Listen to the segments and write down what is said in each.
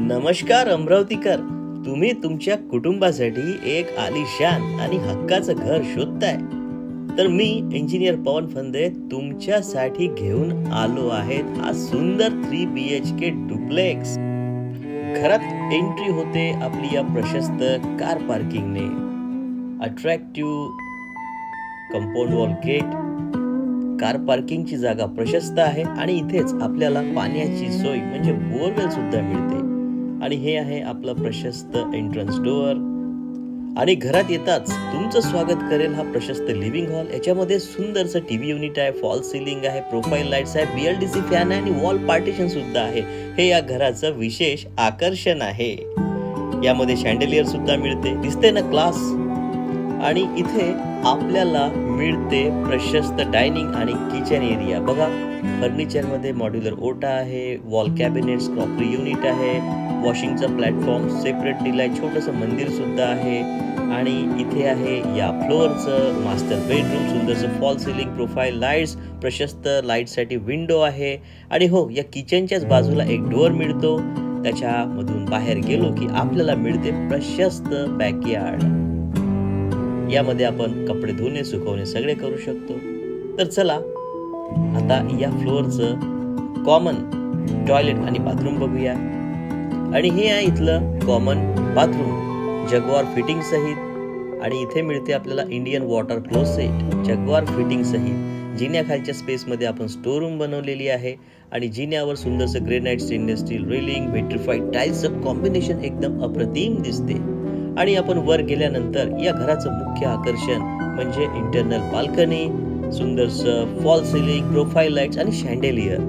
नमस्कार अमरावतीकर. तुम्ही तुमच्या कुटुंबासाठी एक आलिशान आणि हक्काचं घर शोधताय, तर मी इंजिनियर पवन फंदे तुमच्यासाठी घेऊन आलो आहे हा सुंदर 3 BHK डुप्लेक्स. घरात एंट्री होते आपली या प्रशस्त कार पार्किंगने. Attractive compound wall gate. Car पार्किंगची जागा प्रशस्त आहे आणि इथेच आपल्याला पाण्याची सोय म्हणजे बोरवेल सुद्धा मिळते. आणि हे आहे आपलं प्रशस्त एंट्रन्स डोअर. आणि घरात येताच तुमचं स्वागत करेल हा प्रशस्त लिव्हिंग हॉल. याच्यामध्ये सुंदरसं टीव्ही युनिट आहे, फॉल सिलिंग आहे, प्रोफाईल लाईट्स आहे, BLDC फॅन आहे आणि वॉल पार्टिशन सुद्धा आहे. हे या घराचं विशेष आकर्षण आहे. यामध्ये शँडेलियर सुद्धा मिळते. दिसते ना क्लास. आणि इथे आपल्याला मिळते प्रशस्त डायनिंग आणि किचन एरिया. बघा, फर्निचरमध्ये मॉड्युलर ओटा आहे, वॉल कॅबिनेट्स, क्रॉकरी युनिट आहे, वॉशिंगचा प्लॅटफॉर्म सेपरेट दिलाय, छोटंसं मंदिर सुद्धा आहे. आणि इथे आहे या फ्लोअरचं मास्टर बेडरूम. सुंदरसं फॉल सिलिंग, प्रोफाईल लाईट्स, प्रशस्त लाईटसाठी विंडो आहे. आणि हो, या किचनच्याच बाजूला एक डोअर मिळतो. त्याच्यामधून बाहेर गेलो की आपल्याला मिळते प्रशस्त बॅकयार्ड. यामध्ये आपण कपडे धुणे, सुकवणे सगळे करू शकतो. तर चला आता या फ्लोअरचं कॉमन टॉयलेट आणि बाथरूम बघूया. आणि हे आहे इथलं कॉमन बाथरूम जगवार फिटिंग सहित. आणि इथे मिळते आपल्याला Indian water closet Jaquar fitting सहित. जिन्याखालच्या स्पेसमध्ये आपण स्टोर रूम बनवलेली आहे. आणि जिन्यावर सुंदरसं granite stainless steel railing, vitrified टाईल्सचं कॉम्बिनेशन एकदम अप्रतिम दिसते. आणि आपण वर गेल्यानंतर या घराचं मुख्य आकर्षण म्हणजे इंटरनल बाल्कनी, सुंदरसं फॉल सिलिंग, प्रोफाईल लाईट्स आणि शँडेलियर.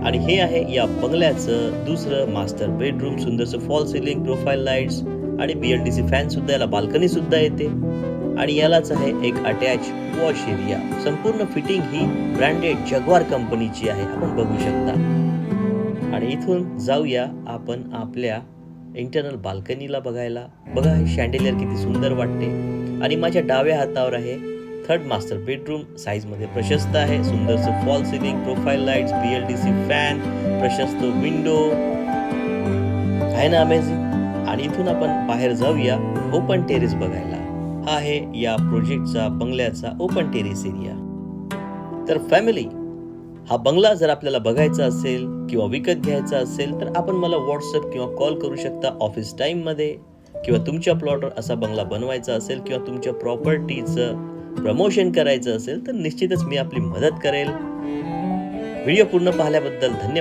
आणि हे आहे या बंगल्याचं दुसरं मास्टर बेडरूम. सुंदरसं फॉल सिलिंग, प्रोफाईल लाईट्स आणि BLDC फॅन सुद्धा, याला बाल्कनी सुद्धा येते. आणि यालाच आहे एक अटॅच वॉश एरिया. संपूर्ण फिटिंग ही ब्रँडेड जगवार कंपनीची आहे, आपण बघू शकता. आणि इथून जाऊया आपण आपल्या इंटरनल बाल्कनीला बघायला. बघा, हे शँडेलियर किती सुंदर वाटते. आणि माझ्या डाव्या हातावर आहे थर्ड मास्टर बेडरूम. साईजमध्ये प्रशस्त आहे. सुंदरसं fall ceiling, profile lights, BLDC fan, प्रशस्त विंडो आहे ना, अमेझिंग. आणि इथून आपण बाहेर जाऊया ओपन टेरेस बघायला. हा आहे या प्रोजेक्टचा बंगल्याचा ओपन टेरेस एरिया. तर फॅमिली, हा बंगला जर आपल्याला बघायचा असेल किंवा विकत घ्यायचा असेल तर आपण मला व्हॉट्सअप किंवा कॉल करू शकता ऑफिस टाईममध्ये. किंवा तुमच्या प्लॉटवर असा बंगला बनवायचा असेल किंवा तुमच्या प्रॉपर्टीचं प्रमोशन करायचं असेल तर निश्चितच मी आपली मदत करेल. व्हिडिओ पूर्ण पाहिल्याबद्दल धन्यवाद.